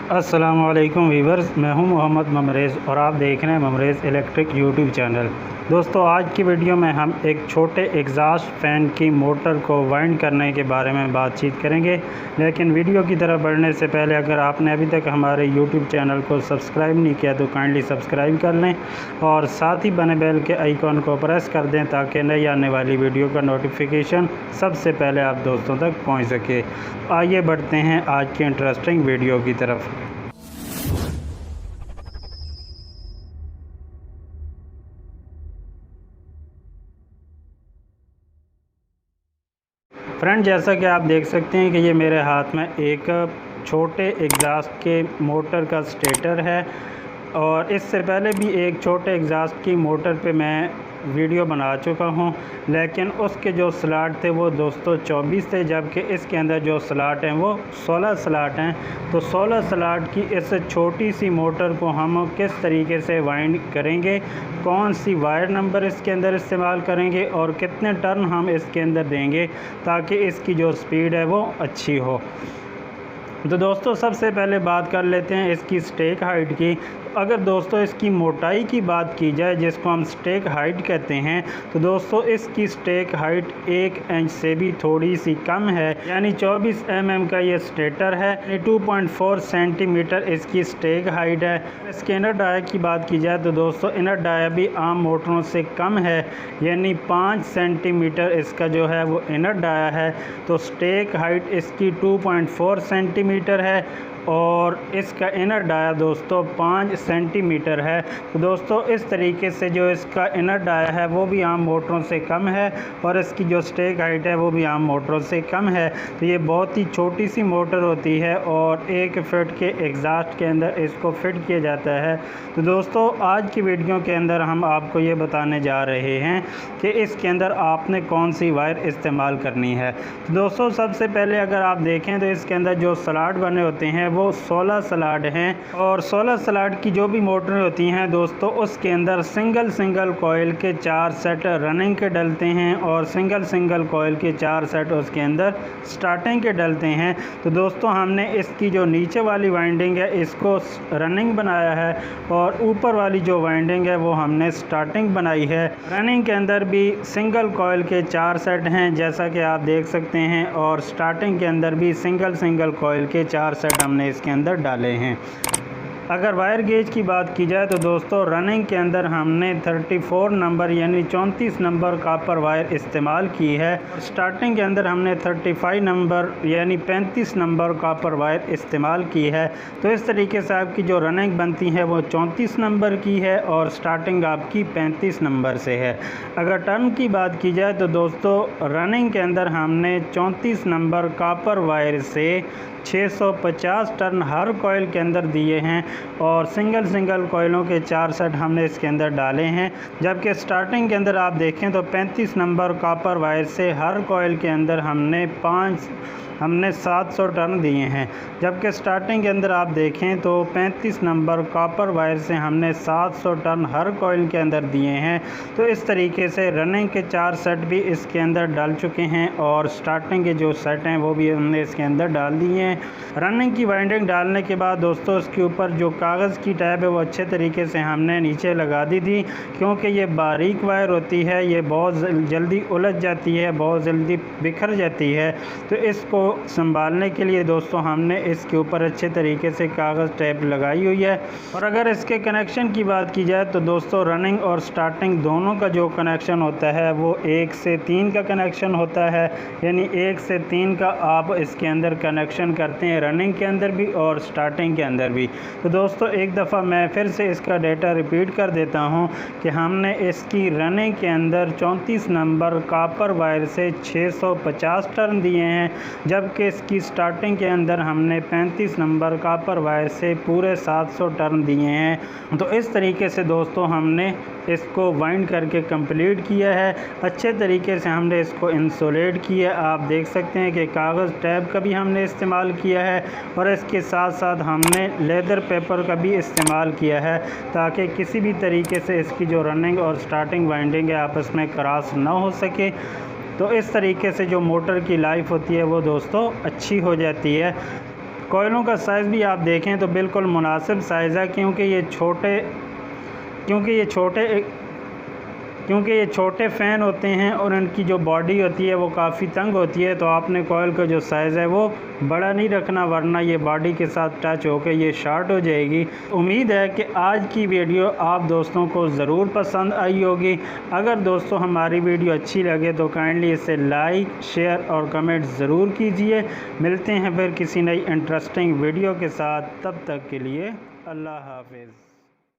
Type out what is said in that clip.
अस्सलामुअलैकुम वीवर्स, मैं हूं मोहम्मद ममरेज़ और आप देख रहे हैं ममरेज़ इलेक्ट्रिक यूट्यूब चैनल। दोस्तों, आज की वीडियो में हम एक छोटे एग्ज़ॉस्ट फ़ैन की मोटर को वाइंड करने के बारे में बातचीत करेंगे। लेकिन वीडियो की तरफ बढ़ने से पहले अगर आपने अभी तक हमारे यूट्यूब चैनल को सब्सक्राइब नहीं किया तो काइंडली सब्सक्राइब कर लें और साथ ही बने बेल के आइकॉन को प्रेस कर दें ताकि नई आने वाली वीडियो का नोटिफिकेशन सबसे पहले आप दोस्तों तक पहुँच सके। आइए बढ़ते हैं आज की इंटरेस्टिंग वीडियो की तरफ। फ्रेंड, जैसा कि आप देख सकते हैं कि ये मेरे हाथ में एक छोटे एग्ज़ॉस्ट के मोटर का स्टेटर है और इससे पहले भी एक छोटे एग्ज़ॉस्ट की मोटर पे मैं वीडियो बना चुका हूं, लेकिन उसके जो स्लॉट थे वो दोस्तों 24 थे, जबकि इसके अंदर जो स्लॉट हैं वो 16 स्लॉट हैं। तो 16 स्लॉट की इस छोटी सी मोटर को हम किस तरीके से वाइंड करेंगे, कौन सी वायर नंबर इसके अंदर इस्तेमाल करेंगे और कितने टर्न हम इसके अंदर देंगे ताकि इसकी जो स्पीड है वो अच्छी हो। तो दोस्तों, सबसे पहले बात कर लेते हैं इसकी स्टेक हाइट की। अगर दोस्तों इसकी मोटाई की बात की जाए, जिसको हम स्टेक हाइट कहते हैं, तो दोस्तों इसकी स्टेक हाइट 1 इंच से भी थोड़ी सी कम है, यानी 24 mm का ये स्टेटर है। 2.4 सेंटीमीटर इसकी स्टेक हाइट है। इसके इनर डाया की बात की जाए तो दोस्तों इनर डाया भी आम मोटरों से कम है, यानी 5 सेंटीमीटर इसका जो है वो इनर डाया है। तो स्टेक हाइट इसकी 2.4 सेंटीमीटर है और इसका इनर डाया दोस्तों 5 सेंटीमीटर है। तो दोस्तों इस तरीके से जो इसका इनर डाया है वो भी आम मोटरों से कम है और इसकी जो स्टेक हाइट है वो भी आम मोटरों से कम है। तो ये बहुत ही छोटी सी मोटर होती है और 1 फीट के एग्ज़ॉस्ट के अंदर इसको फिट किया जाता है। तो दोस्तों आज की वीडियो के अंदर हम आपको ये बताने जा रहे हैं कि इसके अंदर आपने कौन सी वायर इस्तेमाल करनी है। तो दोस्तों सबसे पहले अगर आप देखें तो इसके अंदर जो स्लॉट बने होते हैं वो 16 स्लॉट हैं और 16 स्लॉट की जो भी मोटरें होती हैं दोस्तों उसके अंदर सिंगल कॉइल के 4 सेट रनिंग के डलते हैं और सिंगल कॉइल के 4 सेट उसके अंदर स्टार्टिंग के डलते हैं। तो दोस्तों हमने इसकी जो नीचे वाली वाइंडिंग है इसको रनिंग बनाया है और ऊपर वाली जो वाइंडिंग है वो हमने स्टार्टिंग बनाई है। रनिंग के अंदर भी सिंगल कॉइल के 4 सेट हैं जैसा कि आप देख सकते हैं और स्टार्टिंग के अंदर भी सिंगल कॉइल के 4 सेट हमने इसके अंदर डाले हैं। अगर वायर गेज की बात की जाए तो दोस्तों रनिंग के अंदर हमने 34 नंबर यानी 34 नंबर कॉपर वायर इस्तेमाल की है। स्टार्टिंग के अंदर हमने 35 नंबर यानी 35 नंबर कॉपर वायर इस्तेमाल की है। तो इस तरीके से आपकी जो रनिंग बनती है वो 34 नंबर की है और स्टार्टिंग आपकी 35 नंबर से है। अगर टर्न की बात की जाए तो दोस्तों रनिंग के अंदर हमने 34 नंबर कॉपर वायर से 650 टर्न हर कॉइल के अंदर दिए हैं और सिंगल कॉइलों के 4 सेट हमने इसके अंदर डाले हैं। जबकि स्टार्टिंग के अंदर आप देखें तो 35 नंबर कॉपर वायर से हर कॉइल के अंदर हमने 700 टर्न दिए हैं। जबकि स्टार्टिंग के अंदर आप देखें तो 35 नंबर कॉपर वायर से हमने 700 टर्न हर कॉइल के अंदर दिए हैं। तो इस तरीके से रनिंग के 4 सेट भी इसके अंदर डाल चुके हैं और स्टार्टिंग के जो सेट हैं वो भी हमने इसके अंदर डाल दिए हैं। रनिंग की वाइंडिंग डालने के बाद दोस्तों इसके ऊपर जो कागज़ की टैब है वो अच्छे तरीके से हमने नीचे लगा दी थी, क्योंकि ये बारीक वायर होती है, ये बहुत जल्दी उलझ जाती है, बहुत जल्दी बिखर जाती है। तो इसको संभालने के लिए दोस्तों हमने इसके ऊपर अच्छे तरीके से कागज़ टैप लगाई हुई है। और अगर इसके कनेक्शन की बात की जाए तो दोस्तों रनिंग और स्टार्टिंग दोनों का जो कनेक्शन होता है वो 1 से 3 का कनेक्शन होता है, यानी 1 से 3 का आप इसके अंदर कनेक्शन करते हैं रनिंग के अंदर भी और स्टार्टिंग के अंदर भी। तो दोस्तों एक दफ़ा मैं फिर से इसका डेटा रिपीट कर देता हूं कि हमने इसकी रनिंग के अंदर 34 नंबर कॉपर वायर से 650 टर्न दिए हैं, जबकि इसकी स्टार्टिंग के अंदर हमने 35 नंबर कॉपर वायर से पूरे 700 टर्न दिए हैं। तो इस तरीके से दोस्तों हमने इसको वाइंड करके कंप्लीट किया है। अच्छे तरीके से हमने इसको इंसुलेट किया। आप देख सकते हैं कि कागज़ टैप का भी हमने इस्तेमाल किया है और इसके साथ साथ हमने लेदर पेपर का भी इस्तेमाल किया है ताकि किसी भी तरीके से इसकी जो रनिंग और स्टार्टिंग वाइंडिंग है आपस में क्रॉस ना हो सके। तो इस तरीके से जो मोटर की लाइफ होती है वो दोस्तों अच्छी हो जाती है। कोयलों का साइज़ भी आप देखें तो बिल्कुल मुनासिब साइज़ है, क्योंकि ये छोटे फ़ैन होते हैं और इनकी जो बॉडी होती है वो काफ़ी तंग होती है। तो आपने कोयल का जो साइज़ है वो बड़ा नहीं रखना, वरना ये बॉडी के साथ टच होकर ये शॉर्ट हो जाएगी। उम्मीद है कि आज की वीडियो आप दोस्तों को ज़रूर पसंद आई होगी। अगर दोस्तों हमारी वीडियो अच्छी लगे तो काइंडली इसे लाइक, शेयर और कमेंट ज़रूर कीजिए। मिलते हैं फिर किसी नई इंटरेस्टिंग वीडियो के साथ, तब तक के लिए अल्लाह हाफ़िज़।